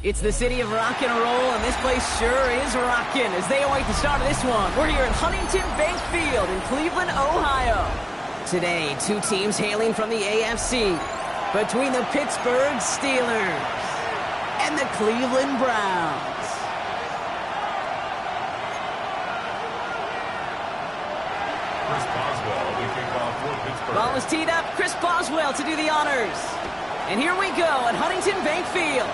It's the city of rock and roll, and this place sure is rocking as they await the start of this one. We're here at Huntington Bank Field in Cleveland, Ohio. Today, two teams hailing from the AFC between the Pittsburgh Steelers and the Cleveland Browns. Chris Boswell will kick off for Pittsburgh. Ball is teed up. Chris Boswell to do the honors. And here we go at Huntington Bank Field.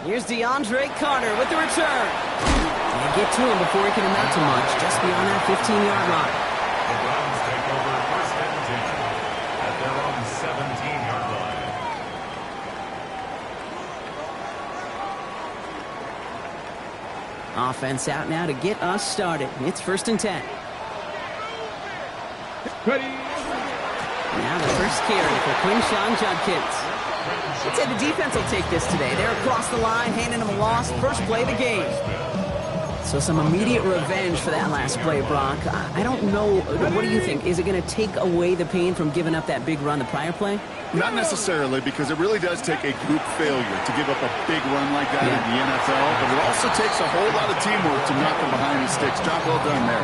Here's DeAndre Carter with the return. Can't get to him before he can amount to much, just beyond that 15-yard line. The Browns take over first and 10 at their own 17-yard line. Offense out now to get us started. It's first and 10. Ready. Now the first carry for Quinshawn Judkins. I'd say the defense will take this today. They're across the line, handing them a loss. First play of the game. So some immediate revenge for that last play, Brock. I don't know. What do you think? Is it going to take away the pain from giving up that big run the prior play? Not necessarily, because it really does take a group failure to give up a big run like that in the NFL, but it also takes a whole lot of teamwork to knock them behind the sticks. Job well done there.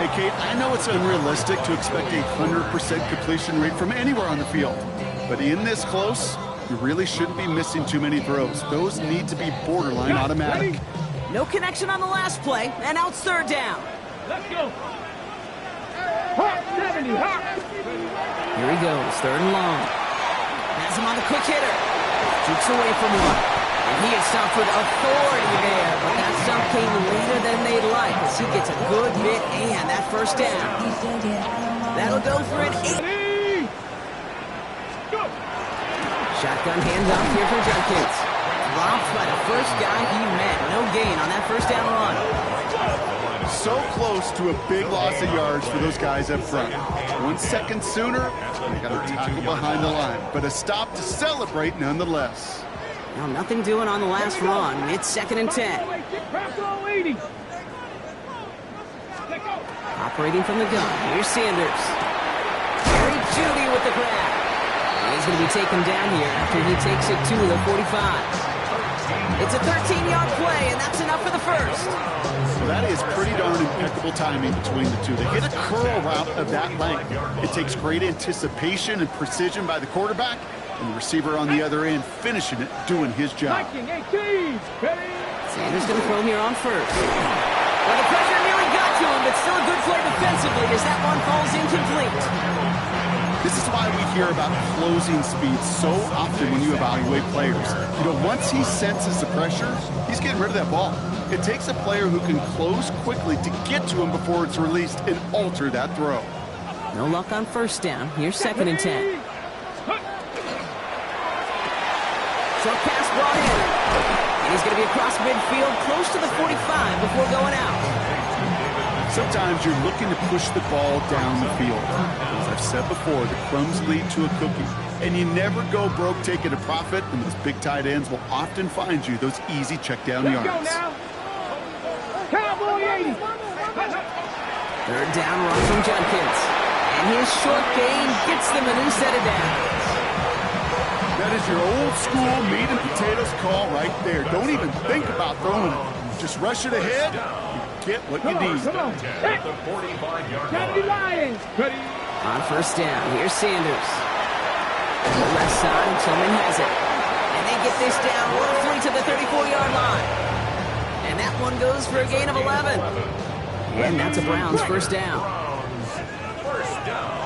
Hey, Kate, I know it's unrealistic to expect a 100% completion rate from anywhere on the field, but in this close, you really shouldn't be missing too many throws. Those need to be borderline automatic. No connection on the last play, and now it's third down. Let's go. Hawk 70, Hawk. Here he goes, third and long. Has him on the quick hitter. Jukes away from one. And he is stopped with authority there, but that stop came later than they'd like as he gets a good bit and that first down. That'll go for an 8. Shotgun handoff here for Judkins. Dropped by the first guy he met. No gain on that first down run. So close to a big loss of yards for those guys up front. 1 second sooner, they got to tackle behind the line. But a stop to celebrate nonetheless. Now nothing doing on the last run. It's second and 10. Operating from the gun. Here's Sanders. Jerry Jeudy with the grab. He's going to be taken down here after he takes it to the 45. It's a 13-yard play, and that's enough for the first. Well, that is pretty darn impeccable timing between the two. They hit a curl route of that length. It takes great anticipation and precision by the quarterback, and the receiver on the other end finishing it, doing his job. Sanders going to throw here on first. Well, the pressure nearly got to him, but still a good play defensively as that one falls incomplete. This is why we hear about closing speed so often when you evaluate players. You know, once he senses the pressure, he's getting rid of that ball. It takes a player who can close quickly to get to him before it's released and alter that throw. No luck on first down. Here's second and 10. Short pass brought in. And he's going to be across midfield, close to the 45 before going out. Sometimes you're looking to push the ball down the field. As I've said before, the crumbs lead to a cookie. And you never go broke taking a profit, and those big tight ends will often find you those easy check down yards. Cowboy 80. Third down run from Judkins. And his short gain gets them a new set of downs. That is your old school meat and potatoes call right there. Don't even think about throwing it. Just rush it ahead. Get what you need. Come on. At the 45-yard line. Ready. On first down, here's Sanders. On the left side, Tillman has it. And they get this down roughly to the 34-yard line. And that one goes for a gain of 11. And that's a Browns first down. First down.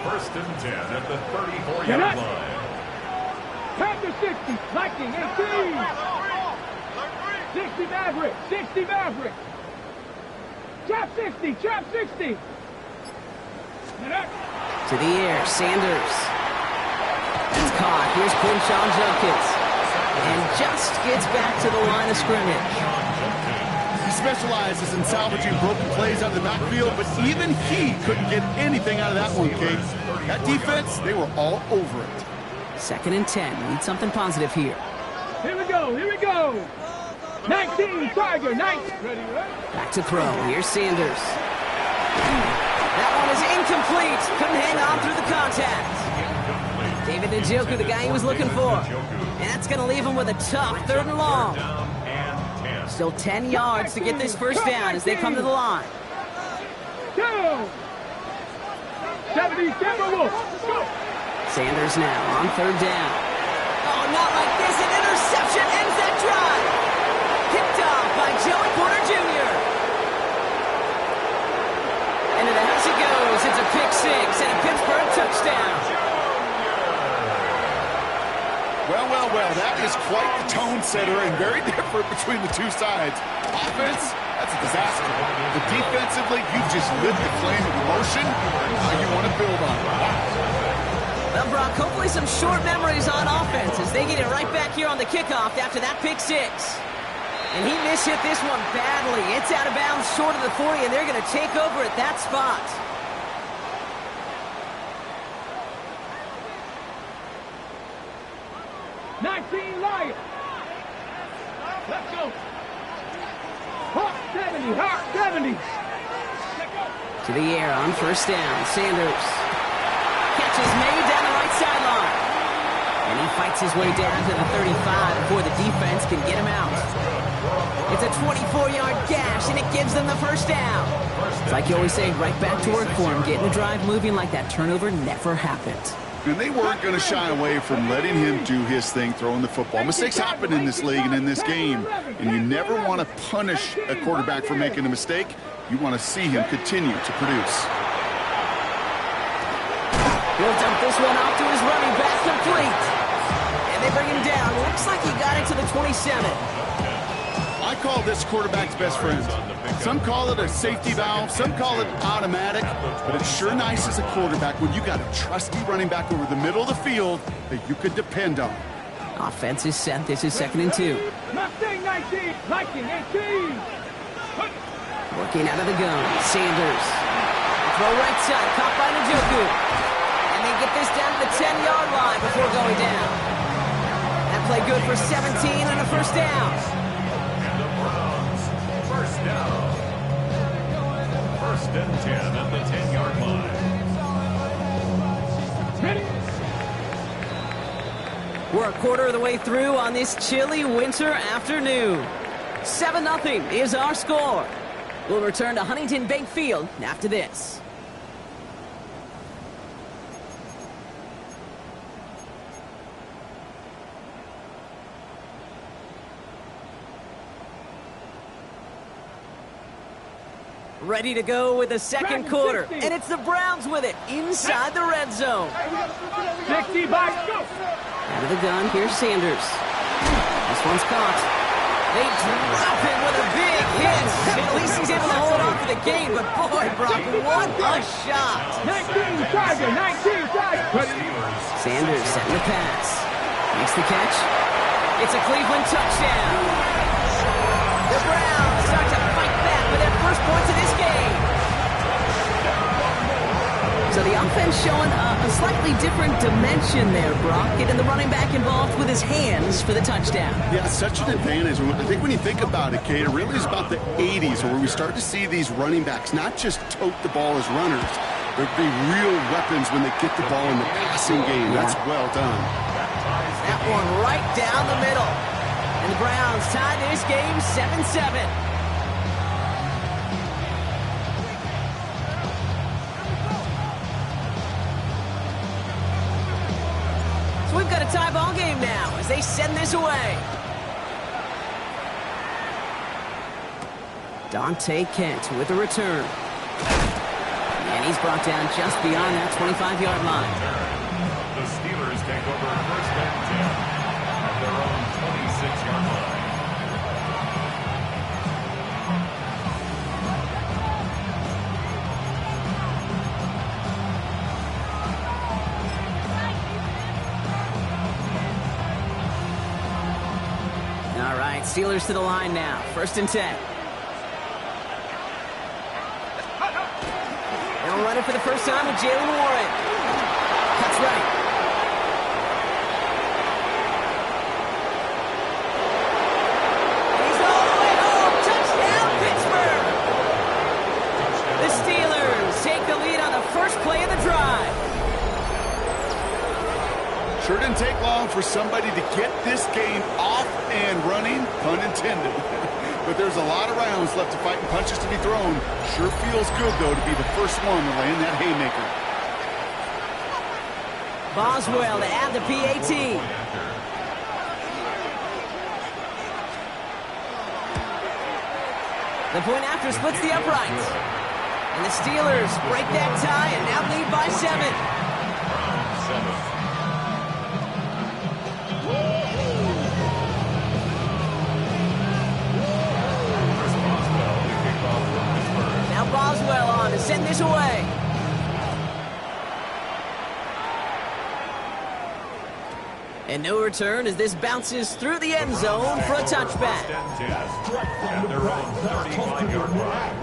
First and 10 at the 34-yard line. Panther 60. Viking 18. 60 Maverick. 60 Maverick. Trap 60. Trap 60. To the air, Sanders. That's caught. Here's Quinshawn Judkins. And just gets back to the line of scrimmage. He specializes in salvaging broken plays out of the backfield, but even he couldn't get anything out of that one, Kate. That defense, they were all over it. Second and 10. Need something positive here. Here we go. Here we go. 19, Tiger, 19. Ready, back to throw. Here's Sanders. That one is incomplete. Couldn't hang on through the contact. They David Njoku, the guy he was looking for. And that's going to leave him with a tough 3rd and long. Still 10 yards to get this first down as they come to the line. 70 Timberwolves. Sanders now on 3rd down. Oh, not like this. An interception ends that drive. Picked off by Joey Porter Jr. Into the house it goes. It's a pick 6 and a Pittsburgh touchdown. Well, that is quite the tone setter and very different between the two sides. Offense, that's a disaster. But defensively, you just lit the flame of emotion. Now you want to build on it. Well, Brock, hopefully some short memories on offense as they get it right back here on the kickoff after that pick 6. And he mishit this one badly. It's out of bounds short of the 40, and they're going to take over at that spot. Lions. Let's go. Hawk 70, Hawk 70. To the air on 1st down. Sanders. Catch is made down the right sideline. And he fights his way down to the 35 before the defense can get him out. It's a 24-yard gash, and it gives them the first down. It's like you always say, right back to work for him. Getting the drive moving like that turnover never happened. And they weren't going to shy away from letting him do his thing, throwing the football. Mistakes happen in this league and in this game, and you never want to punish a quarterback for making a mistake. You want to see him continue to produce. He'll dump this one off to his running back, complete. And they bring him down. Looks like he got it to the 27. I call this quarterback's best friend. Some call it a safety valve, some call it automatic, but it's sure nice as a quarterback when you got a trusty running back over the middle of the field that you could depend on. Offense is set. This is 2nd and 2. Mustang 19, Viking 18. Working out of the gun. Sanders. Throw right side, caught by Njoku. And they get this down to the 10-yard line before going down. That play good for 17 and a first down. First down. 1st and 10 at the 10-yard line. We're a quarter of the way through on this chilly winter afternoon. 7-0 is our score. We'll return to Huntington Bank Field after this. Ready to go with the 2nd quarter. And it's the Browns with it inside the red zone. 60 by go. Out of the gun, here's Sanders. This one's caught. They drop him with a big hit. At least he's able to hold on for the game. But boy, Brock, what a shot. 19 Tiger, 19 Tiger. Sanders setting the pass. Makes the catch. It's a Cleveland touchdown. The Browns start to fight back for their first points of this game. So the offense showing a slightly different dimension there, Brock. Getting the running back involved with his hands for the touchdown. Yeah, such an advantage. I think when you think about it, Kate, it really is about the 80s where we start to see these running backs not just tote the ball as runners, but be real weapons when they get the ball in the passing game. That's well done. That one right down the middle. And the Browns tie this game 7-7. So we've got a tie ball game now as they send this away. Dante Kent with a return. And he's brought down just beyond that 25-yard line. The Steelers take over 1st and 10 at their own 26-yard line. All right, Steelers to the line now. 1st and 10. They'll run it for the first time with Jalen Warren. Cuts right. He's all the way home. Touchdown, Pittsburgh. The Steelers take the lead on the first play of the drive. somebody to get this game off and running, pun intended. But there's a lot of rounds left to fight and punches to be thrown. Sure feels good, though, to be the first one to land that haymaker. Boswell to add the PAT. The point after splits the uprights. And the Steelers break that tie and now lead by 7. Now Boswell on to send this away. And no return as this bounces through the end zone for a touchback. At their own 35-yard line.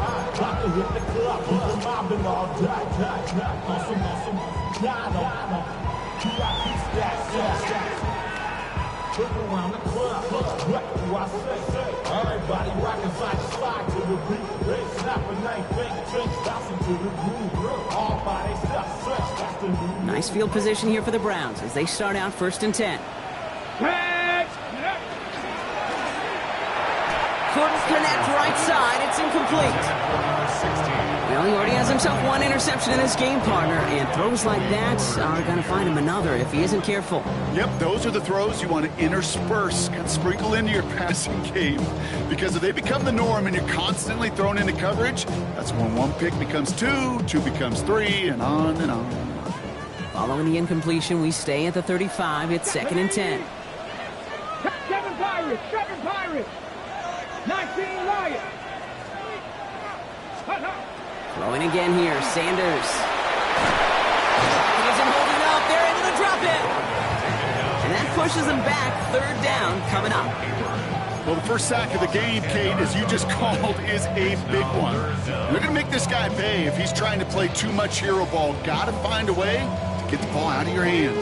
Nice field position here for the Browns as they start out 1st and 10. Couldn't connect right side. It's incomplete. Well, he already has himself one interception in this game, partner, and throws like that are going to find him another if he isn't careful. Yep, those are the throws you want to intersperse, sprinkle into your passing game. Because if they become the norm and you're constantly thrown into coverage, that's when one pick becomes 2, 2 becomes 3, and on and on. Following the incompletion, we stay at the 35. It's 2nd and 10. 7 Pirates, 7 Pirates. 19 Lions. Throwing again here, Sanders. He isn't holding up. They're able to drop it. And that pushes them back. 3rd down coming up. Well, the first sack of the game, Kate, as you just called, is a big one. They're going to make this guy pay if he's trying to play too much hero ball. Got to find a way to get the ball out of your hand.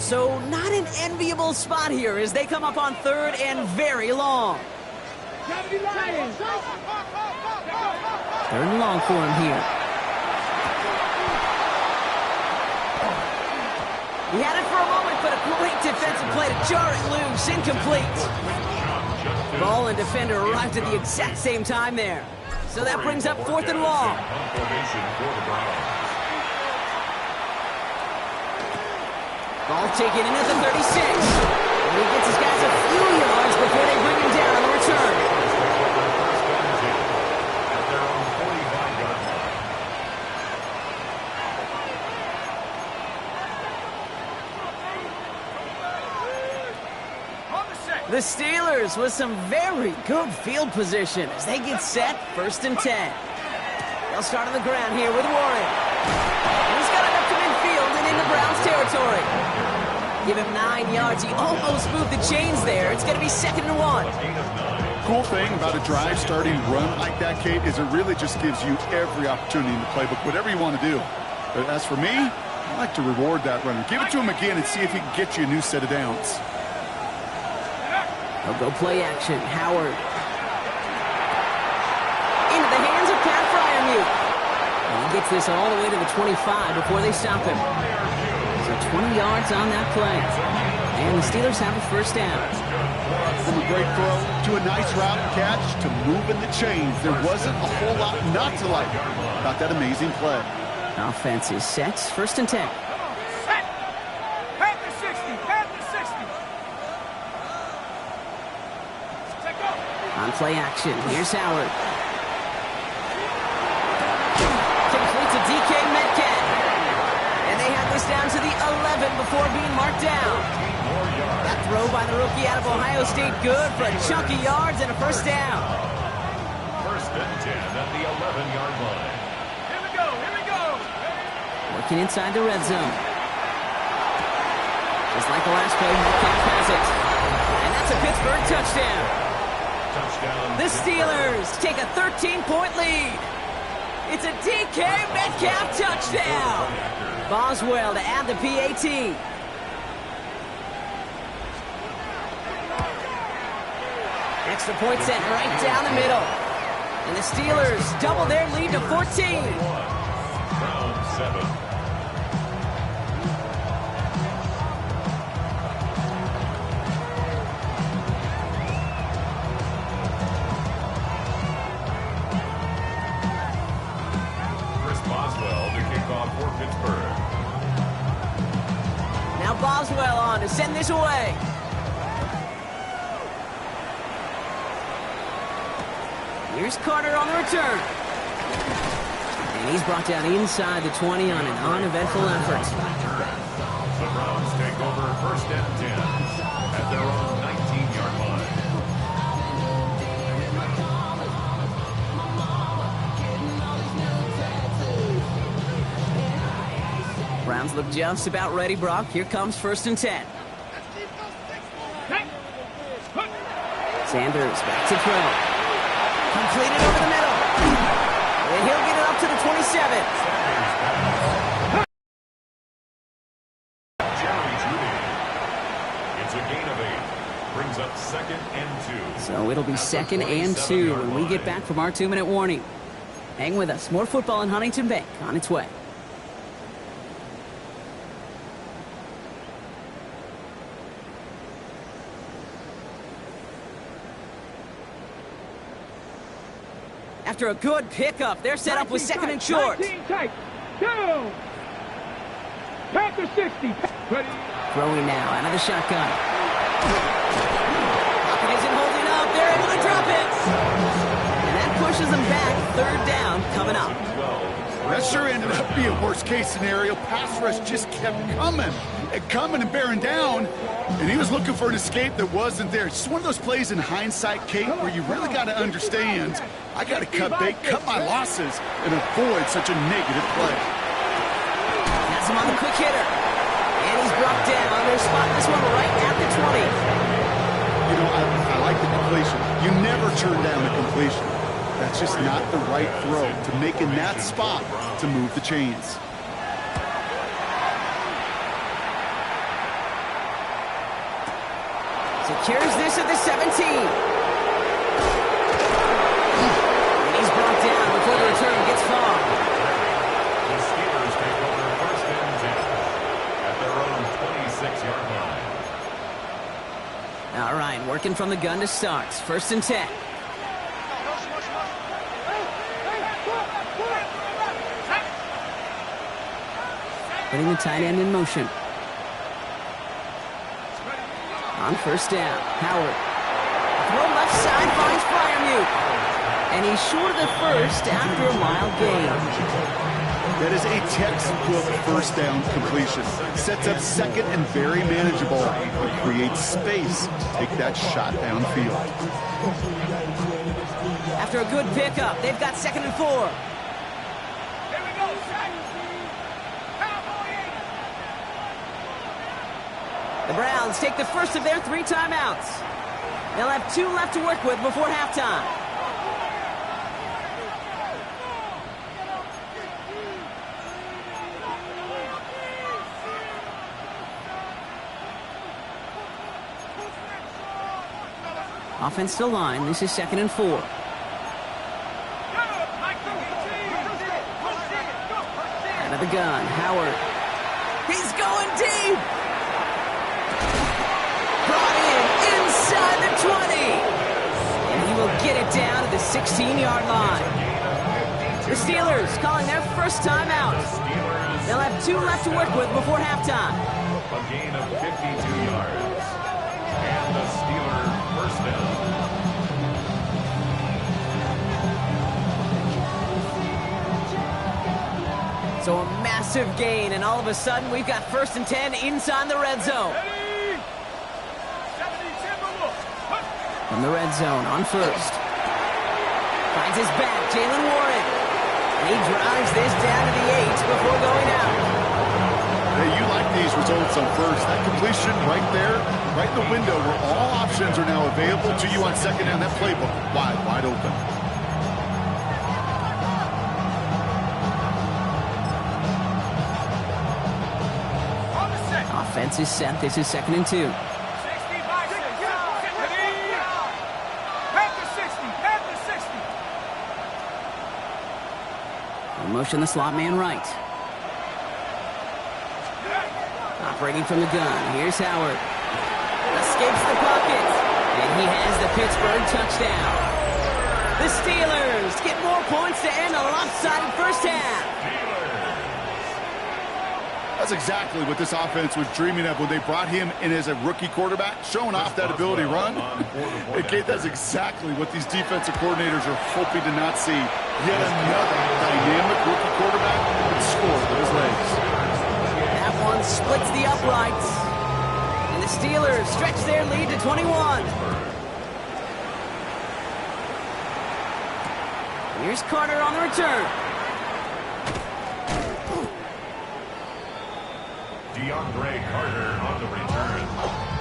So not an enviable spot here as they come up on 3rd and very long. 70 Lions. 3rd and long for him here. He had it for a moment, but a great defensive play to jar it loose. Incomplete. Ball and defender arrived at the exact same time there. So that brings up 4th and long. Ball taken in at the 36. And he gets his guys a few yards before they bring him down on the return. The Steelers with some very good field position as they get set 1st and 10. They'll start on the ground here with Warren. He's got it up to midfield and into Browns territory. Give him 9 yards. He almost moved the chains there. It's going to be 2nd and 1. Cool thing about a drive starting run like that, Kate, is it really just gives you every opportunity in the playbook, whatever you want to do. But as for me, I like to reward that runner. Give it to him again and see if he can get you a new set of downs. They'll go play action. Howard. Into the hands of Pat Fryermuth. And he gets this all the way to the 25 before they stop him. So 20 yards on that play. And the Steelers have a 1st down. From a great throw to a nice route and catch to moving the chains. There wasn't a whole lot not to like about that amazing play. Offense is set. 1st and 10. On play action, here's Howard. Complete to DK Metcalf. And they have this down to the 11 before being marked down. That throw by the rookie out of Ohio State good for a chunk of yards and a 1st down. 1st and 10 at the 11-yard line. Here we go, here we go. Working inside the red zone. Just like the last play, Metcalf has it. And that's a Pittsburgh touchdown. The Steelers take a 13-point lead. It's a DK Metcalf touchdown. Boswell to add the PAT. Extra point set right down the middle. And the Steelers double their lead to 14. Round 7. to send this away. Here's Carter on the return. And he's brought down inside the 20 on an uneventful effort. The Browns take over 1st and 10 at their own 19-yard line. Browns look just about ready, Brock. Here comes 1st and 10. Sanders back to throw. Completed over the middle. And he'll get it up to the 27. It's a gain of 8. Brings up 2nd and 2. So it'll be 2nd and 2 when we get back from our 2-minute warning. Hang with us. More football in Huntington Bank on its way. After a good pickup, they're set up with 2nd and short. 19 tight. Down. Panther 60. Ready. Throwing now out of the shotgun. Pocket isn't holding up. They're able to drop it. And that pushes them back. 3rd down coming up. That sure ended up being worst-case scenario. Pass rush just kept coming and bearing down, and he was looking for an escape that wasn't there. It's just one of those plays in hindsight, Kate, where you really got to understand, I got to cut my losses and avoid such a negative play. Has him on the quick hitter. And he's brought down. They're spotting this one right at the 20. You know, I like the completion. You never turn down the completion. That's just not the right throw to make in that spot to move the chains. Secures this at the 17. And he's brought down before the return gets far. The Steelers take over 1st and 10 at their own 26-yard line. All right, working from the gun to start. 1st and 10. Putting the tight end in motion. On 1st down, Howard. Throw left side, finds Fryermuth. And he's short of the 1st after a mild gain. That is a textbook 1st down completion. Sets up 2nd and very manageable, but creates space to take that shot downfield. After a good pickup, they've got 2nd and 4. The Browns take the first of their 3 timeouts. They'll have 2 left to work with before halftime. Offensive line, this is 2nd and 4. Out of the gun, Howard. He's going deep. Inside the 20. And he will get it down to the 16-yard line. The Steelers calling their first timeout. They'll have 2 left to work with before halftime. A gain of 52 yards. And the Steelers 1st down. So a massive gain, and all of a sudden we've got 1st and 10 inside the red zone. From the red zone on 1st. Finds his back, Jalen Warren. And he drives this down to the 8 before going out. Hey, you like these results on 1st. That completion right there, right in the window where all options are now available to you on 2nd down. That playbook wide open. Offense is set. This is 2nd and 2. Motion the slot man right. Operating from the gun. Here's Howard. Escapes the pocket. And he has the Pittsburgh touchdown. The Steelers get more points to end a lopsided first half. That's exactly what this offense was dreaming of when they brought him in as a rookie quarterback, showing off that ability to run. And Kate, that's exactly what these defensive coordinators are hoping to not see. Yet another dynamic rookie quarterback that scored with his legs. That one splits the uprights. And the Steelers stretch their lead to 21. Here's Carter on the return. DeAndre Carter on the return.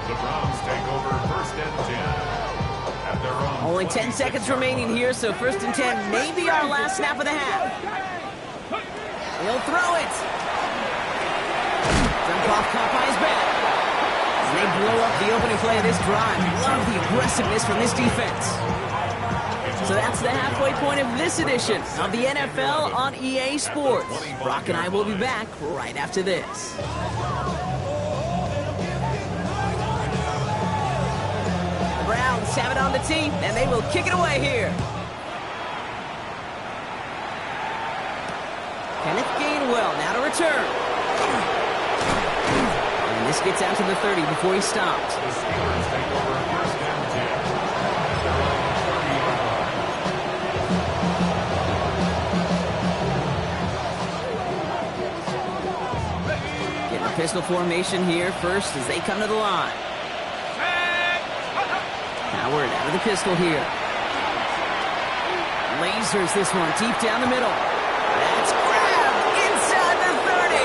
The Browns take over 1st and 10. At their own Only 10 seconds remaining here, so 1st and 10 may be our last snap of the half. He'll throw it. Jump off, caught by his back. And they blow up the opening play of this drive. Love the aggressiveness from this defense. So that's the halfway point of this edition of the NFL on EA Sports. Brock and I will be back right after this. The Browns have it on the tee, and they will kick it away here. Kenneth Gainwell now to return. And this gets out to the 30 before he stopped. The Steelers take over 1st and 10. Pistol formation here first as they come to the line. Howard out of the pistol here. Lasers this one deep down the middle. That's grabbed inside the 30.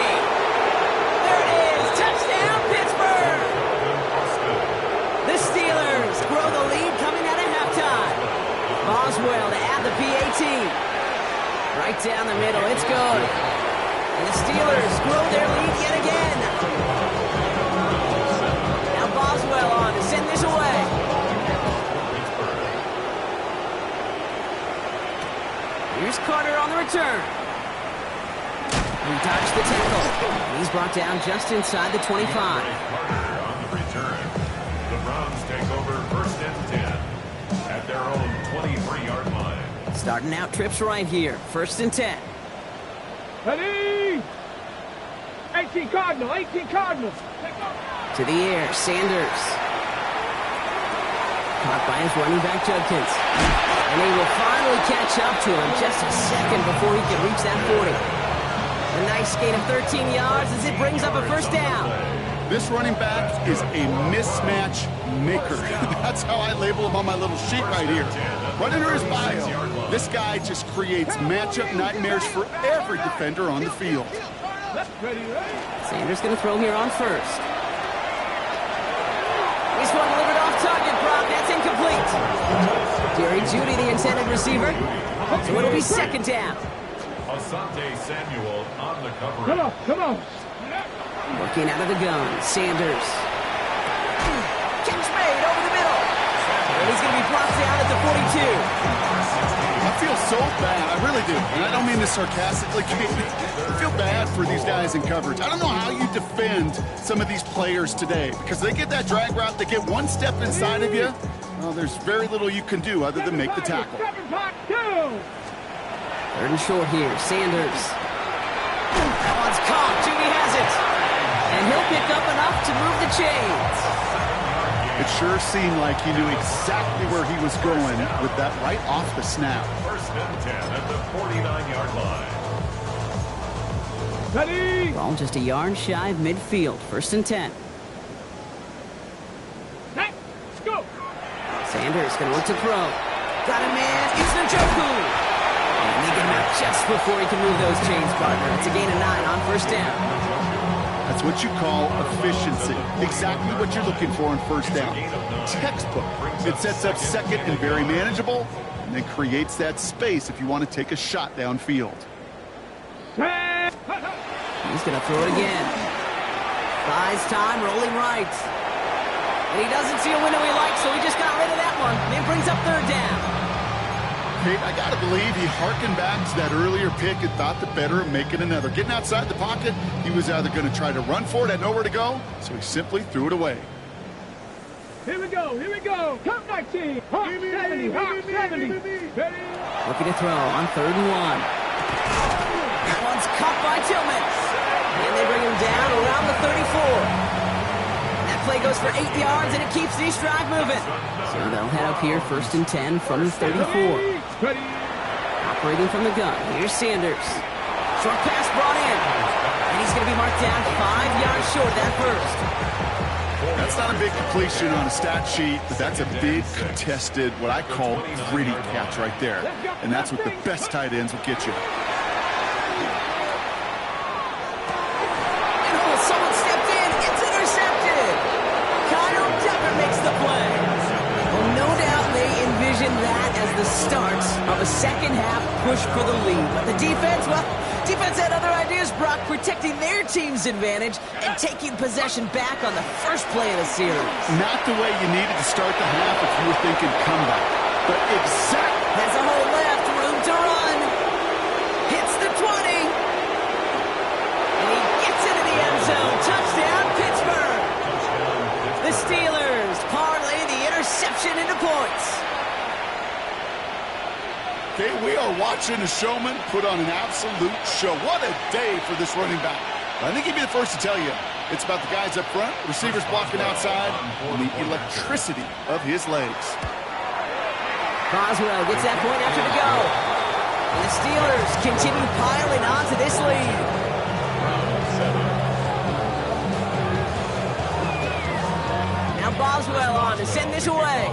There it is. Touchdown, Pittsburgh. The Steelers grow the lead coming out of halftime. Boswell to add the PAT. Right down the middle. It's good. And the Steelers grow their lead yet again. Now Boswell on to send this away. Here's Carter on the return. He dodged the tackle. He's brought down just inside the 25. Carter on the return. The Browns take over 1st and 10 at their own 23-yard line. Starting out trips right here. 1st and 10. Ready? 18 Cardinal, 18 Cardinal. To the air, Sanders. Caught by his running back, Judkins. And he will finally catch up to him just a second before he can reach that 40. A nice gain of 13 yards as it brings up a 1st down. This running back is a mismatch maker. That's how I label him on my little sheet right here. Right under his bio, this guy just creates matchup nightmares for every defender on the field. Sanders going to throw here on 1st. This one delivered off target, Brock. That's incomplete. Jerry Jeudy, the intended receiver. So it'll be 2nd down. Asante Samuel on the cover. Come on, come on. Working out of the gun, Sanders. Catch made over the middle. And he's going to be blocked down at the 42. I feel so bad. I really do. And I don't mean this sarcastically, Kate. I feel bad for these guys in coverage. I don't know how you defend some of these players today because they get that drag route, they get one step inside of you. Well, there's very little you can do other than make the tackle. 3rd and short here, Sanders. That one's caught. Jeudy has it. And he'll pick up enough to move the chains. It sure seemed like he knew exactly where he was going with that right off the snap. 1st and 10 at the 49-yard line. Ready? Ball just a yard shy of midfield. 1st and 10. Let's go. Sanders going to look to throw. Got a man. It's Njoku. And they get him out just before he can move those chains, partner. It's a gain of 9 on 1st down. That's what you call efficiency. Exactly what you're looking for in 1st down. Textbook. It sets up 2nd and very manageable, and then creates that space if you want to take a shot downfield. He's going to throw it again. Buys time, rolling right. And he doesn't see a window he likes, so he just got rid of that one. And it brings up 3rd down. Kate, I got to believe he harkened back to that earlier pick and thought the better of making another. Getting outside the pocket, he was either going to try to run for it, had nowhere to go, so he simply threw it away. Here we go, here we go. Come 19. Hawk 70, Hawk 70. Ready? Looking to throw on 3rd and 1. That one's caught by Tillman. And they bring him down around the 34. That play goes for 8 yards, and it keeps the drive moving. So they'll head up here, 1st and 10 from the 34. Operating from the gun, here's Sanders. Short pass brought in. And he's going to be marked down 5 yards short of that first. That's not a big completion on a stat sheet, but that's a big contested, what I call gritty catch right there. And that's what the best tight ends will get you. And oh, someone stepped in. It's intercepted. Kyle Decker makes the play. Well, no doubt they envisioned that as the start of a second-half push for the lead. But the defense, well, defense had other ideas, Brock, protecting their team's advantage and taking possession back on the first play of the series. Not the way you needed to start the half if you were thinking comeback, but exactly. Has a hole left, room to run. Hits the 20. And he gets into the end zone. Touchdown, Pittsburgh. The Steelers parlay the interception into points. Okay, we are watching a showman put on an absolute show. What a day for this running back. I think he'd be the first to tell you it's about the guys up front, receivers blocking outside, and the electricity of his legs. Boswell gets that point after the go. And the Steelers continue piling on to this lead. Now Boswell on to send this away.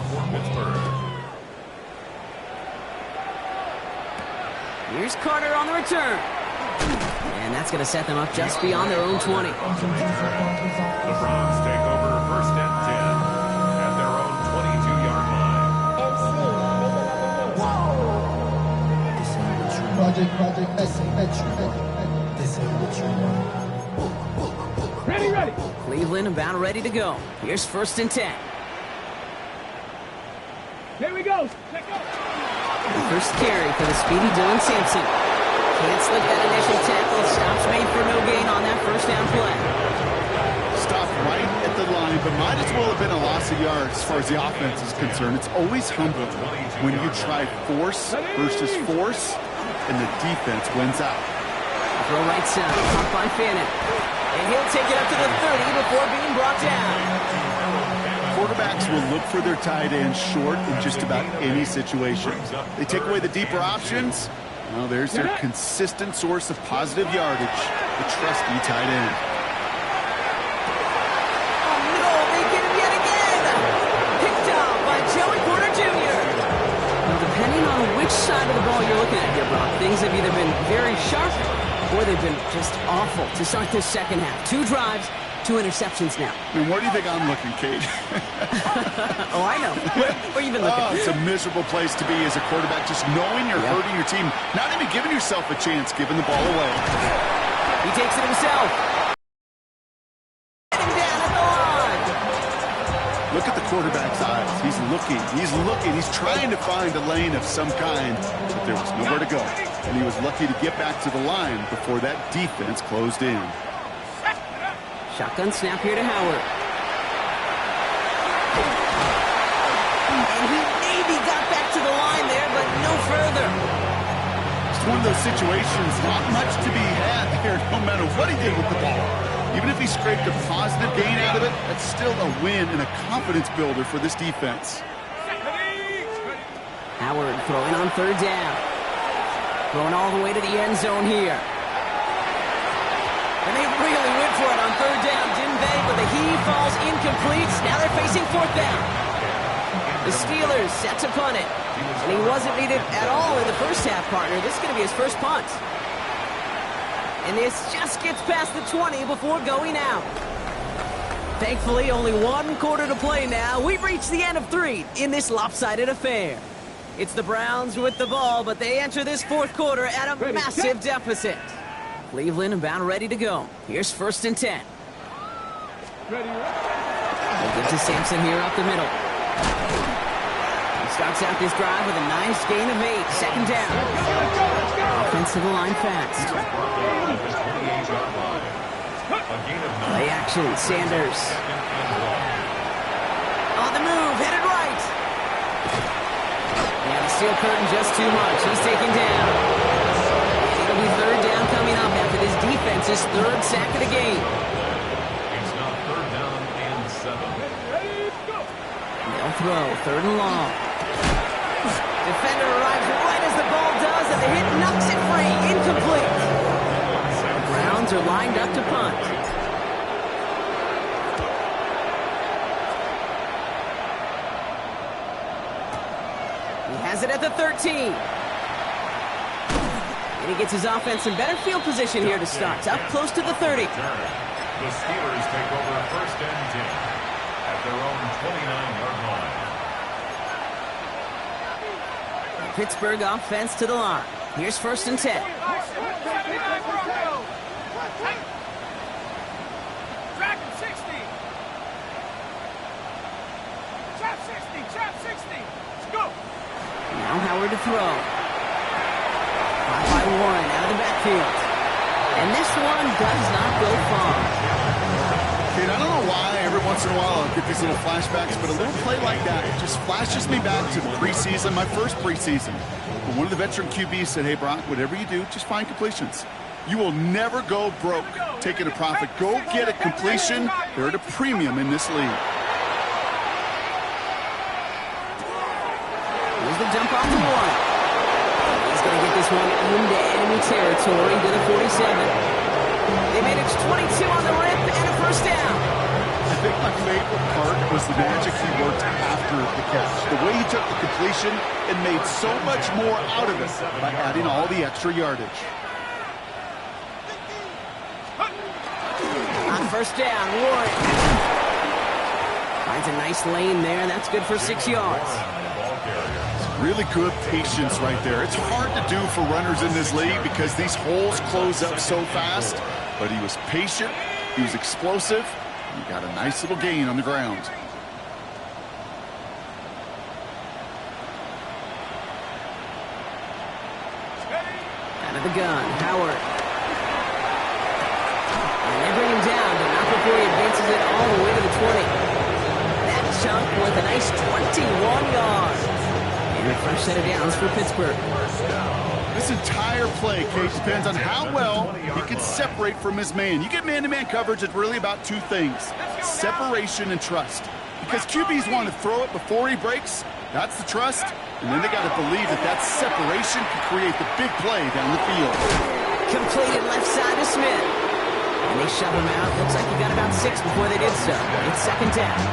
Here's Carter on the return. And that's going to set them up just beyond their own 20. The Browns take over 1st and 10 at their own 22-yard line. Ready. Cleveland about ready to go. Here's 1st and 10. Here we go. Check out. First carry for the speedy Dylan Sampson. Can't slip that initial tackle. Stops made for no gain on that first down play. Stopped right at the line, but might as well have been a loss of yards as far as the offense is concerned. It's always humbling when you try force versus force, and the defense wins out. Throw right side, caught by Fannin. And he'll take it up to the 30 before being brought down. Quarterbacks will look for their tight end short in just about any situation. They take away the deeper options. Well, there's their consistent source of positive yardage, the trusty tight end. Oh, no, they get him yet again. Picked up by Joey Porter Jr. Now, depending on which side of the ball you're looking at here, Brock, things have either been very sharp or they've been just awful to start this second half. 2 drives, 2 interceptions now. And where do you think I'm looking, Kate? Oh, I know. Where you been looking? Oh, it's a miserable place to be as a quarterback, just knowing you're hurting your team, not even giving yourself a chance, giving the ball away. He takes it himself. Get him down at the line. Look at the quarterback's eyes. He's looking, he's trying to find a lane of some kind, but there was nowhere to go. And he was lucky to get back to the line before that defense closed in. Shotgun snap here to Howard. And he maybe got back to the line there, but no further. It's one of those situations, not much to be had here, no matter what he did with the ball. Even if he scraped a positive gain out of it, that's still a win and a confidence builder for this defense. Howard throwing on 3rd down. Throwing all the way to the end zone here. And they really went for it on 3rd down, didn't they? But the heave falls incomplete. Now they're facing 4th down. The Steelers set to punt it. And he wasn't needed at all in the first half, partner. This is going to be his first punt. And this just gets past the 20 before going out. Thankfully, only 1 quarter to play now. We've reached the end of 3 in this lopsided affair. It's the Browns with the ball, but they enter this 4th quarter at a massive deficit. Cleveland about ready to go. Here's 1st and 10. Ready. We'll get to Sampson here up the middle. He starts out this drive with a nice gain of 8. 2nd down. Offensive line fast. Play action, Sanders. On the move, headed right. Yeah, the steel curtain just too much. He's taken down. It'll be 3rd down coming up after this defense his third sack of the game. It's now 3rd down and 7. They'll throw, 3rd and long. Defender arrives right as the ball does, and the hit knocks it free. Incomplete. The Browns are lined up to punt. He has it at the 13. And he gets his offense in better field position here to start. Up close to the 30. The Steelers take over 1st and 10 at their own 29-yard line. Pittsburgh offense to the line. Here's 1st and 10. Tracking 60. Trap 60. Trap 60. Let's go. Now Howard to throw. Caught by Warren out of the backfield. And this one does not go far. Kate, I don't know why every once in a while I'll get these little flashbacks, but a little play like that just flashes me back to the preseason, my first preseason. When one of the veteran QBs said, hey, Brock, whatever you do, just find completions. You will never go broke taking a profit. Go get a completion. They're at a premium in this league. Here's the dump off to Warren. He's going to get this one into enemy territory to the 47. They managed 22 on the rip and a 1st down. I think my favorite part was the magic he worked after the catch. The way he took the completion and made so much more out of it by adding all the extra yardage. On 1st down, Warren finds a nice lane there, and that's good for 6 yards. Really good patience right there. It's hard to do for runners in this league because these holes close up so fast. But he was patient, he was explosive, and he got a nice little gain on the ground. Out of the gun, Howard. And they bring him down, but not before he advances it all the way to the 20. That chunk with a nice 21 yards. And a fresh set of downs for Pittsburgh. This entire play, Kate, depends on how well he can separate from his man. You get man-to-man coverage, it's really about 2 things, separation and trust. Because QBs want to throw it before he breaks, that's the trust, and then they got to believe that that separation can create the big play down the field. Completed left side to Smith. And they shove him out. Looks like he got about 6 before they did so. It's 2nd down.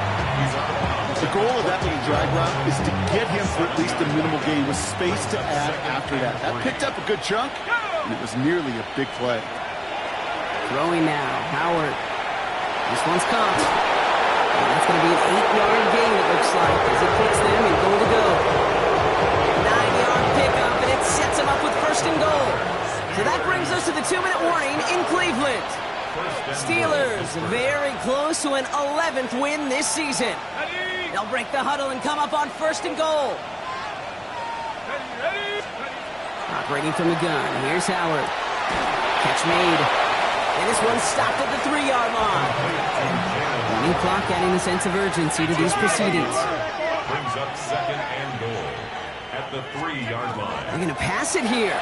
The goal of that little drag route is to get him for at least a minimal gain with space to add after that. That picked up a good chunk, and it was nearly a big play. Throwing now, Howard. This one's caught. And that's going to be an 8-yard gain, it looks like, as he puts them in goal to go. 9-yard pickup, and it sets him up with 1st and goal. So that brings us to the 2-minute warning in Cleveland. Steelers very close to an 11th win this season. They'll break the huddle and come up on 1st and goal. Operating from the gun, here's Howard. Catch made. And this one's stopped at the 3-yard line. Running clock adding a sense of urgency to these proceedings. Brings up 2nd and goal at the 3-yard line. They're going to pass it here.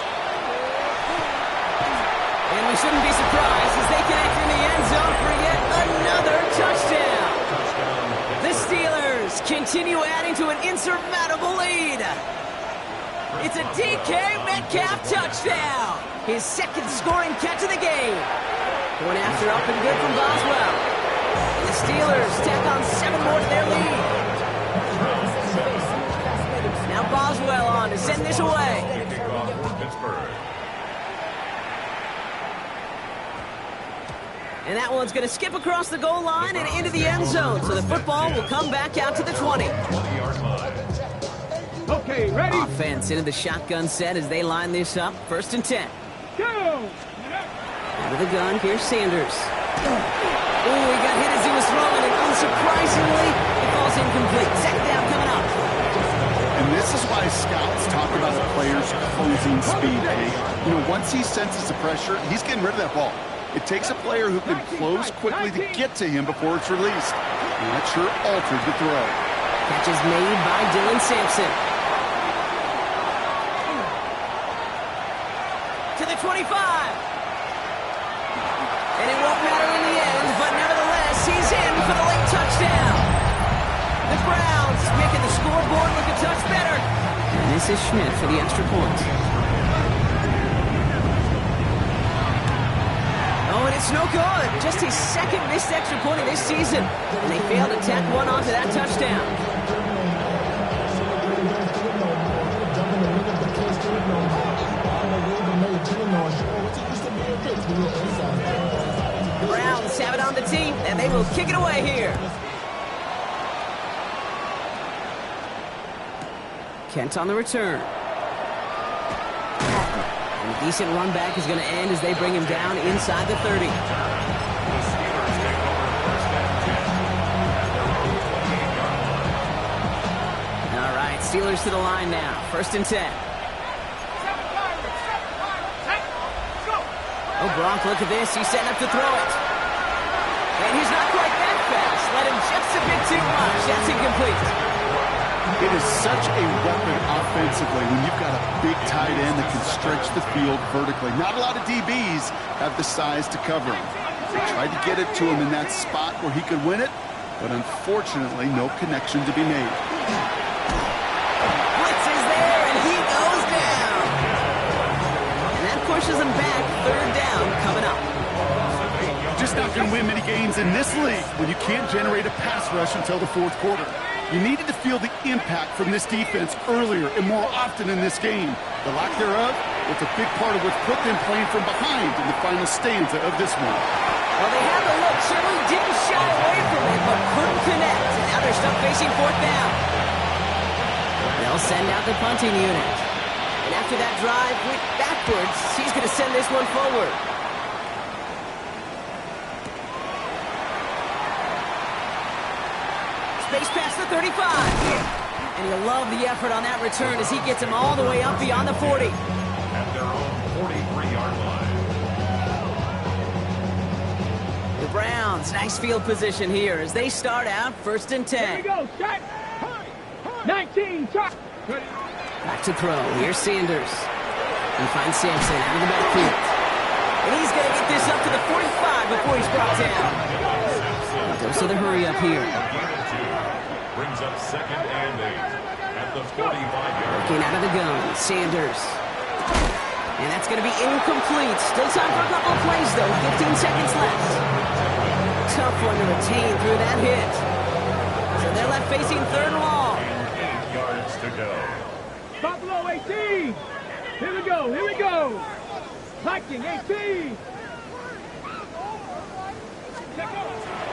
And we shouldn't be surprised as they connect in the end zone for yet another touchdown. The Steelers continue adding to an insurmountable lead. It's a DK Metcalf touchdown. His 2nd scoring catch of the game. Going after up and good from Boswell. And the Steelers tack on 7 more to their lead. Now Boswell on to send this away. Kickoff for Pittsburgh. And that one's going to skip across the goal line and into the end zone. So the football will come back out to the 20. 20-yard line. Okay, ready? Offense into the shotgun set as they line this up. 1st and 10. Go! Out of the gun, here's Sanders. Oh, he got hit as he was throwing, and unsurprisingly, it falls incomplete. 2nd down coming up. And this is why scouts talk about a player's closing speed. You know, once he senses the pressure, he's getting rid of that ball. It takes a player who can close quickly to get to him before it's released. And that sure altered the throw. Catch is made by Dylan Sampson. To the 25. And it won't matter in the end, but nevertheless, he's in for the late touchdown. The Browns making the scoreboard look a touch better. And this is Schmidt for the extra point. Oh, and it's no good. Just his second missed extra point of this season. And they failed to tack one onto that touchdown. The Browns have it on the tee, and they will kick it away here. Kent on the return. And a decent run back is going to end as they bring him down inside the 30. The Steelers take over first and 10 at their own 28-yard line. All right, Steelers to the line now. First and 10. Oh, Gronk, look at this. He's setting up to throw it. And he's not quite that fast. Let him just a bit too much. That's incomplete. It is such a weapon offensively when you've got a big tight end that can stretch the field vertically. Not a lot of DBs have the size to cover him. They tried to get it to him in that spot where he could win it, but unfortunately, no connection to be made. Blitz is there, and he goes down. And that pushes him back. Third down coming up. Just not going to win many games in this league when you can't generate a pass rush until the fourth quarter. You needed to feel the impact from this defense earlier and more often in this game. The lack thereof was a big part of what's put them playing from behind in the final stanza of this one. Well, they had the look. Certainly didn't shy away from it, but couldn't connect. And now they're stuck facing fourth down. They'll send out the punting unit. And after that drive went backwards, he's going to send this one forward. Space past the 35. And you'll love the effort on that return as he gets him all the way up beyond the 40. At their own 43-yard line. The Browns, nice field position here as they start out first and 10. Here we go, shot. 19, shot. Back to throw. Here's Sanders. And finds Sampson out of the backfield. And he's going to get this up to the 45 before he's brought down. Goes to the hurry up here. Brings up second and 8 at the 45-yard line. Looking out of the gun. Sanders. And that's going to be incomplete. Still time for a couple of plays, though. 15 seconds left. Tough one to retain through that hit. So they're left facing third and long. And 8 yards to go. Buffalo 18. Here we go, here we go. Viking 18.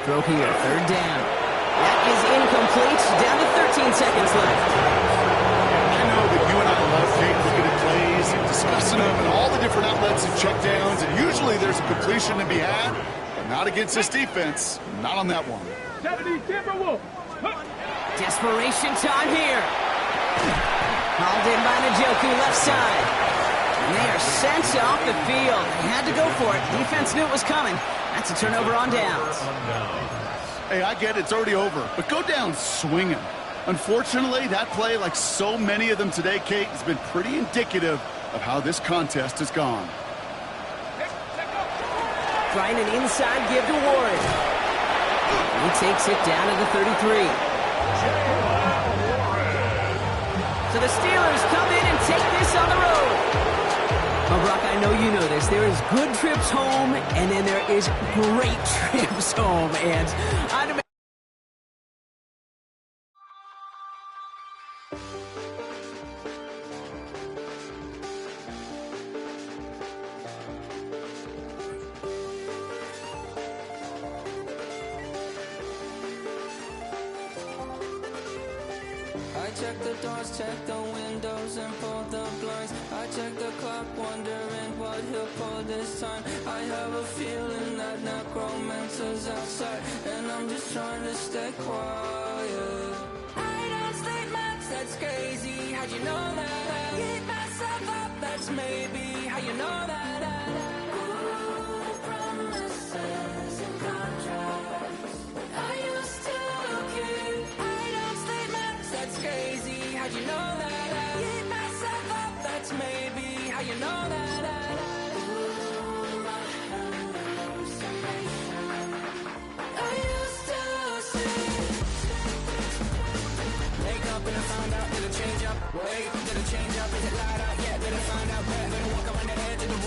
Throw here, third down. That is incomplete. Down to 13 seconds left. I know that you and I love looking at plays and discussing them and all the different outlets and checkdowns, and usually there's a completion to be had, but not against this defense. Not on that one. 70 Timberwolves. Desperation time here. Hauled in by Njoku, left side. And they are sent off the field. They had to go for it. Defense knew it was coming. That's a turnover on downs. Hey, I get it. It's already over. But go down swinging. Unfortunately, that play, like so many of them today, Kate, has been pretty indicative of how this contest has gone. Trying an inside give to Warren. He takes it down to the 33. So the Steelers come in and take this on the road. Well, Brock, I know you know this. There is good trips home, and then there is great trips home. And I'd imagine I check the doors, check the windows, and pull the blinds. I check the clock, wondering what he'll pull this time. I have a feeling that necromancer's outside, and I'm just trying to stay quiet. I don't sleep much, that's crazy. How'd you know that? Keep myself up, that's maybe how you know that. Ooh, promises and contracts. I used to keep. I don't sleep much, that's crazy. How'd you know that? Keep myself up, that's maybe how you know that. Ooh, my hands. I find out? Did it change up? Wait, did it change up? Is it light out? Yeah, did it find out? Better walk around the edge of the room.